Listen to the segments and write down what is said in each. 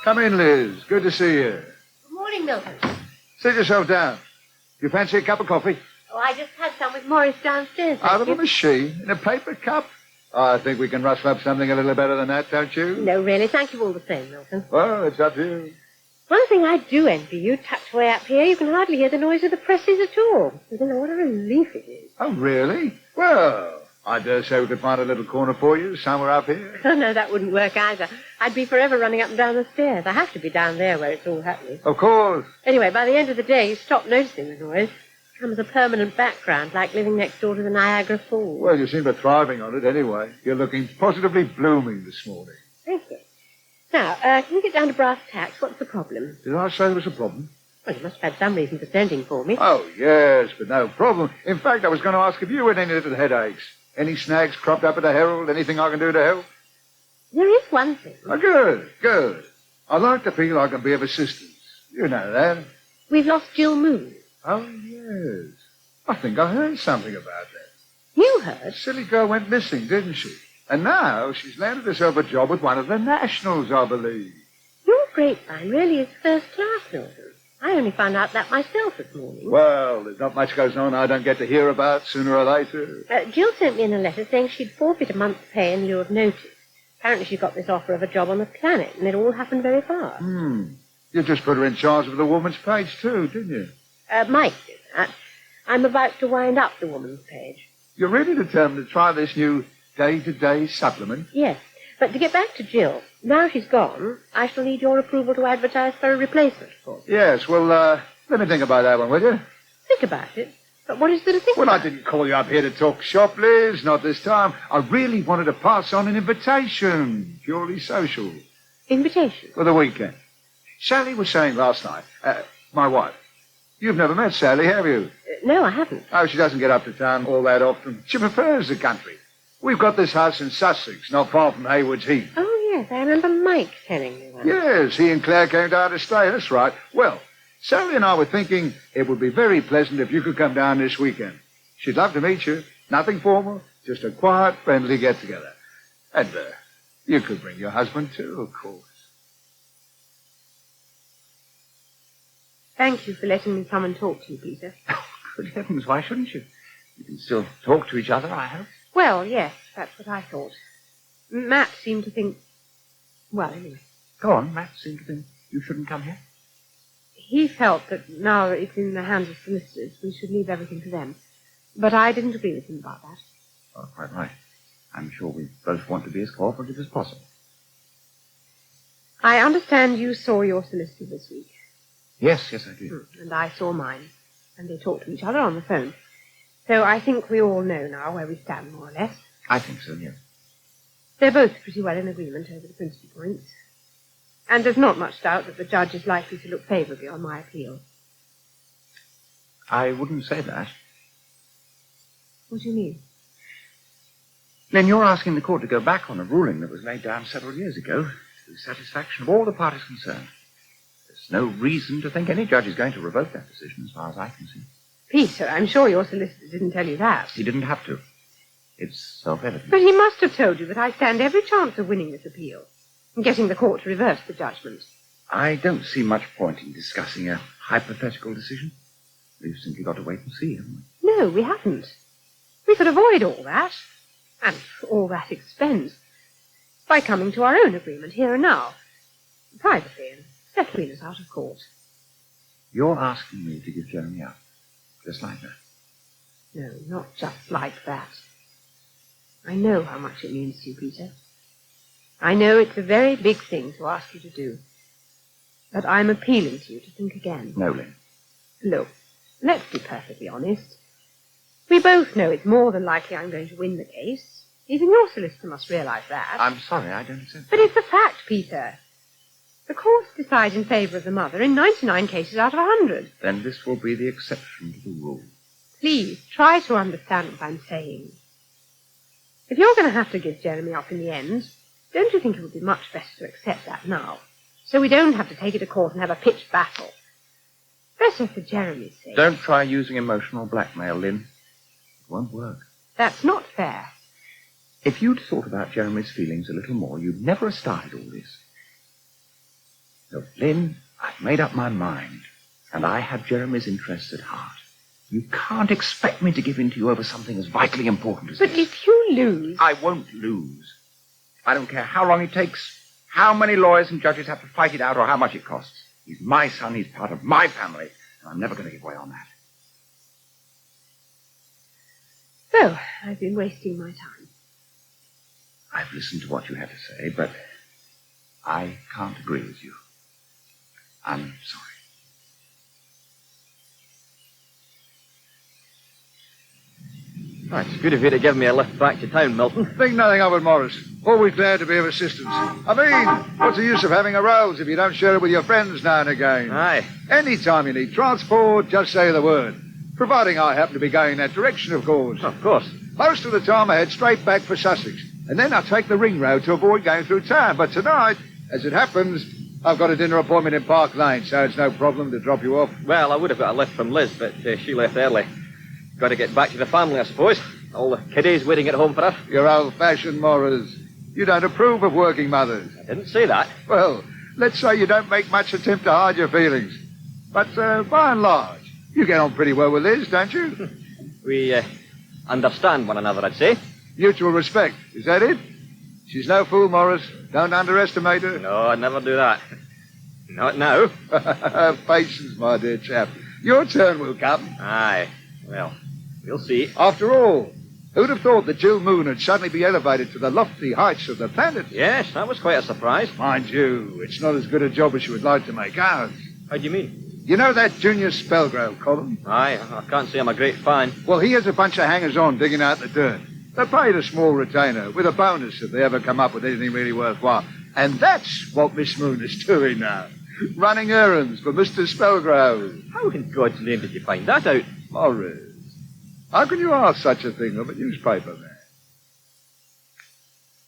Come in, Liz. Good to see you. Good morning, Milton. Sit yourself down. You fancy a cup of coffee? Oh, I just had some with Maurice downstairs. Out of a machine? In a paper cup? I think we can rustle up something a little better than that, don't you? No, really. Thank you all the same, Milton. Well, it's up to you. One thing I do envy you, tucked away up here, you can hardly hear the noise of the presses at all. You don't know what a relief it is. Oh, really? Well, I dare say we could find a little corner for you somewhere up here. Oh, no, that wouldn't work either. I'd be forever running up and down the stairs. I have to be down there where it's all happening. Of course. Anyway, by the end of the day, you stop noticing the noise. It becomes a permanent background, like living next door to the Niagara Falls. Well, you seem to be thriving on it anyway. You're looking positively blooming this morning. Thank you. Now, can you get down to brass tacks? What's the problem? Did I say there was a problem? Well, you must have had some reason for sending for me. Oh, yes, but no problem. In fact, I was going to ask if you had any little headaches. Any snags cropped up at the Herald? Anything I can do to help? There is one thing. Oh, good, good. I like to feel I can be of assistance. You know that. We've lost Jill Moon. Oh, yes. I think I heard something about that. You heard? The silly girl went missing, didn't she? And now she's landed herself a job with one of the Nationals, I believe. Your grapevine really is first class, Milton. I only found out that myself this morning. Well, there's not much goes on I don't get to hear about sooner or later. Jill sent me in a letter saying she'd forfeit a month's pay in lieu of notice. Apparently she got this offer of a job on the Planet, and it all happened very fast. You just put her in charge of the woman's page, too, didn't you? Mike did that. I'm about to wind up the woman's page. You're really determined to try this new day-to-day supplement? Yes, but to get back to Jill, now she's gone, I shall need your approval to advertise for a replacement, of course. Yes, well, let me think about that one, will you? Think about it? But what is there to think about? Well, I didn't call you up here to talk shop, Liz, not this time. I really wanted to pass on an invitation, purely social. Invitation? For the weekend. Sally was saying last night, my wife, you've never met Sally, have you? No, I haven't. Oh, she doesn't get up to town all that often. She prefers the country. We've got this house in Sussex, not far from Haywards Heath. Oh, yes, I remember Mike telling me once. Yes, he and Claire came down to stay, that's right. Well, Sally and I were thinking it would be very pleasant if you could come down this weekend. She'd love to meet you. Nothing formal, just a quiet, friendly get-together. And you could bring your husband, too, of course. Thank you for letting me come and talk to you, Peter. Good heavens, why shouldn't you? You can still talk to each other, I hope. Well, yes, that's what I thought. Matt seemed to think... Well, anyway. Go on, Matt seemed to think you shouldn't come here. He felt that now that it's in the hands of solicitors, we should leave everything to them. But I didn't agree with him about that. Oh, quite right. I'm sure we both want to be as cooperative as possible. I understand you saw your solicitor this week. Yes, I did. And I saw mine. And they talked to each other on the phone. So I think we all know now where we stand, more or less. I think so, yes. They're both pretty well in agreement over the principal points. And there's not much doubt that the judge is likely to look favourably on my appeal. I wouldn't say that. What do you mean? Lynn, you're asking the court to go back on a ruling that was laid down several years ago to the satisfaction of all the parties concerned. There's no reason to think any judge is going to revoke that decision as far as I can see. Peter, I'm sure your solicitor didn't tell you that. He didn't have to. It's self-evident. But he must have told you that I stand every chance of winning this appeal and getting the court to reverse the judgment. I don't see much point in discussing a hypothetical decision. We've simply got to wait and see, haven't we? No, we haven't. We could avoid all that, and all that expense, by coming to our own agreement here and now, privately, and settling us out of court. You're asking me to give Jeremy up, just like that? No, not just like that. I know how much it means to you, Peter. I know it's a very big thing to ask you to do. But I'm appealing to you to think again. No, Lynn. Look, let's be perfectly honest. We both know it's more than likely I'm going to win the case. Even your solicitor must realize that. I'm sorry, I don't accept. But it's a fact, Peter. The courts decide in favor of the mother in 99 cases out of 100. Then this will be the exception to the rule. Please, try to understand what I'm saying. If you're going to have to give Jeremy up in the end, don't you think it would be much better to accept that now, so we don't have to take it to court and have a pitched battle? Better for Jeremy's sake. Don't try using emotional blackmail, Lynn. It won't work. That's not fair. If you'd thought about Jeremy's feelings a little more, you'd never have started all this. Look, Lynn, I've made up my mind, and I have Jeremy's interests at heart. You can't expect me to give in to you over something as vitally important as But this. if you lose... I won't lose. I don't care how long it takes, how many lawyers and judges have to fight it out, or how much it costs. He's my son, he's part of my family, and I'm never going to give way on that. So, I've been wasting my time. I've listened to what you had to say, but I can't agree with you. I'm sorry. Oh, it's good of you to give me a lift back to town, Milton. Think nothing of it, Maurice. Always glad to be of assistance. I mean, what's the use of having a Rolls if you don't share it with your friends now and again? Aye. Any time you need transport, just say the word. Providing I happen to be going that direction, of course. Of course. Most of the time I head straight back for Sussex, and then I take the ring road to avoid going through town. But tonight, as it happens, I've got a dinner appointment in Park Lane, so it's no problem to drop you off. Well, I would have got a lift from Liz, but she left early. Got to get back to the family, I suppose. All the kiddies waiting at home for her. You're old-fashioned, Maurice. You don't approve of working mothers. I didn't say that. Well, let's say you don't make much attempt to hide your feelings. But by and large, you get on pretty well with Liz, don't you? We understand one another, I'd say. Mutual respect, is that it? She's no fool, Maurice. Don't underestimate her. No, I'd never do that. Not now. Patience, my dear chap. Your turn will come. Aye. Well, we'll see. After all, who'd have thought the Jill Moon would suddenly be elevated to the lofty heights of the planet? Yes, that was quite a surprise. Mind you, it's not as good a job as she would like to make ours. How do you mean? You know that Junius Spellgrove column? Aye, I can't say I'm a great fan. Well, he has a bunch of hangers-on digging out the dirt. They're paid a small retainer, with a bonus if they ever come up with anything really worthwhile. And that's what Miss Moon is doing now. Running errands for Mr. Spellgrove. How in God's name did you find that out? Maurice, how can you ask such a thing of a newspaper man?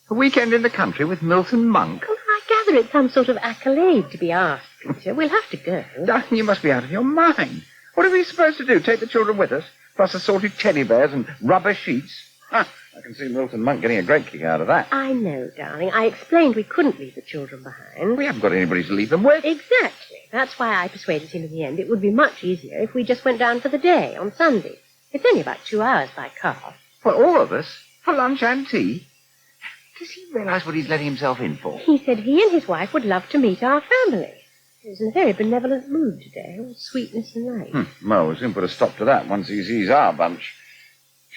A weekend in the country with Milton Monk? Well, I gather it's some sort of accolade to be asked, Peter. We'll have to go. Darling, you must be out of your mind. What are we supposed to do? Take the children with us? Plus assorted teddy bears and rubber sheets? Huh, I can see Milton Monk getting a great kick out of that. I know, darling. I explained we couldn't leave the children behind. We haven't got anybody to leave them with. Exactly. That's why I persuaded him in the end it would be much easier if we just went down for the day on Sunday. It's only about 2 hours by car. For all of us? For lunch and tea? Does he realize what he's letting himself in for? He said he and his wife would love to meet our family. He was in a very benevolent mood today, all sweetness and light. Well, we'll soon put a stop to that once he sees our bunch.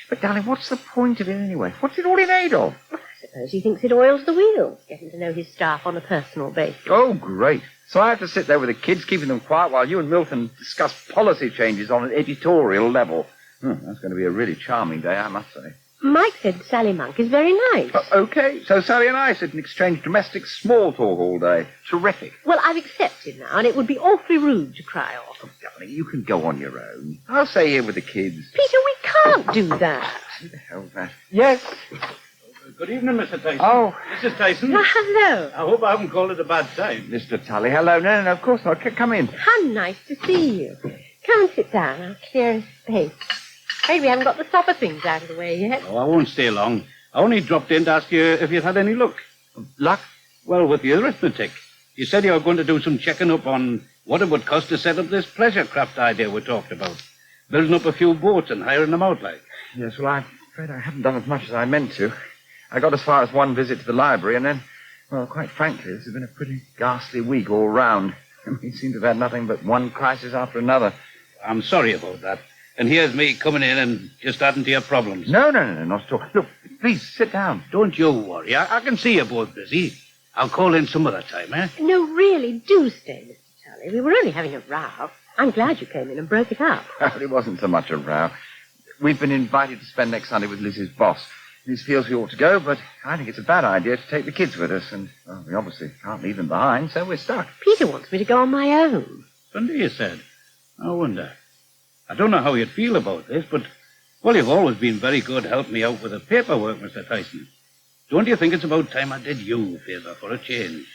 But, darling, what's the point of it anyway? What's it all in aid of? Well, I suppose he thinks it oils the wheels, getting to know his staff on a personal basis. Oh, great. So I have to sit there with the kids, keeping them quiet, while you and Milton discuss policy changes on an editorial level. That's going to be a really charming day, I must say. Mike said Sally Monk is very nice. Okay, so Sally and I sit and exchange domestic small talk all day. Terrific. Well, I've accepted now, and it would be awfully rude to cry off. Oh, darling, you can go on your own. I'll stay here with the kids. Peter, we can't do that. Who the hell's that? Yes. Good evening, Mr. Tyson. Oh. Mrs. Tyson. Hello. I hope I haven't called it a bad time. Mr. Tully, hello. No, of course not. Come in. How nice to see you. Come and sit down. I'll clear a space. Afraid we haven't got the supper things out of the way yet. Oh, I won't stay long. I only dropped in to ask you if you'd had any luck. Luck? Well, with the arithmetic. You said you were going to do some checking up on what it would cost to set up this pleasure craft idea we talked about. Building up a few boats and hiring them out, like. Yes, well, I'm afraid I haven't done as much as I meant to. I got as far as one visit to the library, and then, well, quite frankly, this has been a pretty ghastly week all round. We seem to have had nothing but one crisis after another. I'm sorry about that. And here's me coming in and just adding to your problems. No, not at all. Look, please, sit down. Don't you worry. I can see you're both busy. I'll call in some other time, eh? No, really, do stay, Mr. Tully. We were only having a row. I'm glad you came in and broke it up. Well, it wasn't so much a row. We've been invited to spend next Sunday with Liz's boss. Liz feels we ought to go, but I think it's a bad idea to take the kids with us, and well, we obviously can't leave them behind, so we're stuck. Peter wants me to go on my own. Sunday, you said? I wonder. I don't know how you'd feel about this, but, well, you've always been very good helping me out with the paperwork, Mr. Tyson. Don't you think it's about time I did you a favour for a change?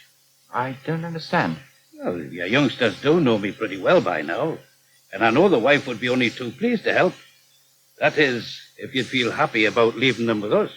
I don't understand. Well, your youngsters do know me pretty well by now, and I know the wife would be only too pleased to help. That is, if you'd feel happy about leaving them with us.